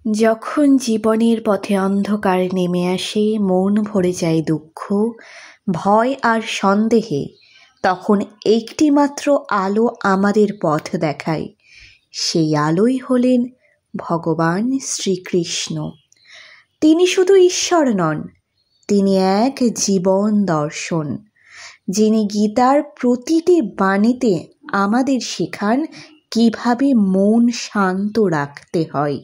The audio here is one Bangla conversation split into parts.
যখন জীবনের পথে অন্ধকার নেমে আসে, মন ভরে যায় দুঃখ, ভয় আর সন্দেহে, তখন একটিমাত্র আলো আমাদের পথ দেখায়। সেই আলোই হলেন ভগবান শ্রীকৃষ্ণ। তিনি শুধু ঈশ্বর নন, তিনি এক জীবন দর্শন, যিনি গীতার প্রতিটি বাণীতে আমাদের শেখান কিভাবে মন শান্ত রাখতে হয়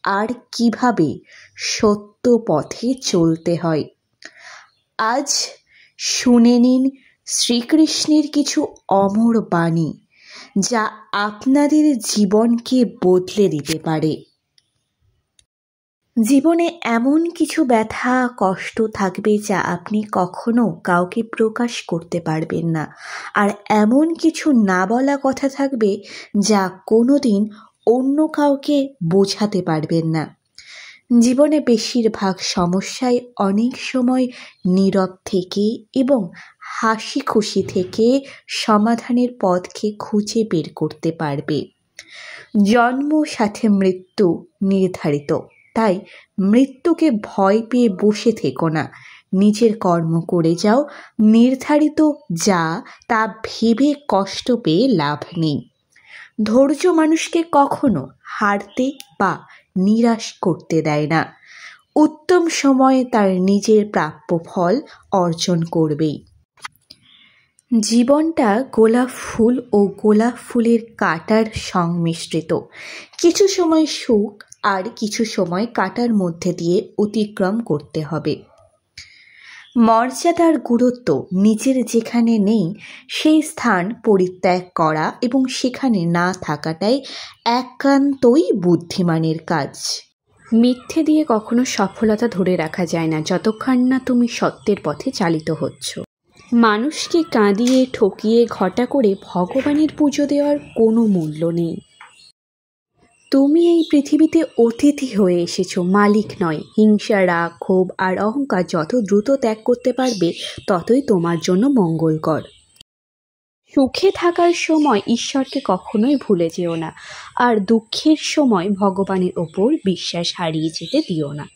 আর কিভাবে সত্য পথে চলতে হয়। আজ শুনে নিন শ্রীকৃষ্ণের কিছু অমর বাণী, যা আপনাদের জীবনকে বদলে দিতে পারে। জীবনে এমন কিছু ব্যথা কষ্ট থাকবে যা আপনি কখনো কাউকে প্রকাশ করতে পারবেন না, আর এমন কিছু না বলা কথা থাকবে যা কোনোদিন অন্য কাউকে বোঝাতে পারবেন না। জীবনে বেশিরভাগ সমস্যায় অনেক সময় নীরব থেকে এবং হাসি খুশি থেকে সমাধানের পথকে খুঁজে বের করতে পারবে। জন্ম সাথে মৃত্যু নির্ধারিত, তাই মৃত্যুকে ভয় পেয়ে বসে থেকো না, নিজের কর্ম করে যাও। নির্ধারিত যা তা ভেবে কষ্ট পেয়ে লাভ নেই। ধৈর্য মানুষকে কখনো হারতে বা নিরাশ করতে দেয় না। উত্তম সময়ে তার নিজের প্রাপ্য ফল অর্জন করবেই। জীবনটা গোলাপ ফুল ও গোলাপ ফুলের কাঁটার সংমিশ্রিত। কিছু সময় সুখ আর কিছু সময় কাঁটার মধ্যে দিয়ে অতিক্রম করতে হবে। মর্যাদার গুরুত্ব নিজের যেখানে নেই সেই স্থান পরিত্যাগ করা এবং সেখানে না থাকাটাই একান্তই বুদ্ধিমানের কাজ। মিথ্যে দিয়ে কখনো সফলতা ধরে রাখা যায় না যতক্ষণ না তুমি সত্যের পথে চালিত হচ্ছ। মানুষকে কাঁদিয়ে ঠকিয়ে ঘটা করে ভগবানের পুজো দেওয়ার কোনো মূল্য নেই। তুমি এই পৃথিবীতে অতিথি হয়ে এসেছো, মালিক নয়। হিংসা, রাগ, ক্ষোভ আর অহংকার যত দ্রুত ত্যাগ করতে পারবে ততই তোমার জন্য মঙ্গলকর। সুখে থাকার সময় ঈশ্বরকে কখনোই ভুলে যেও না, আর দুঃখের সময় ভগবানের ওপর বিশ্বাস হারিয়ে যেতে দিও না।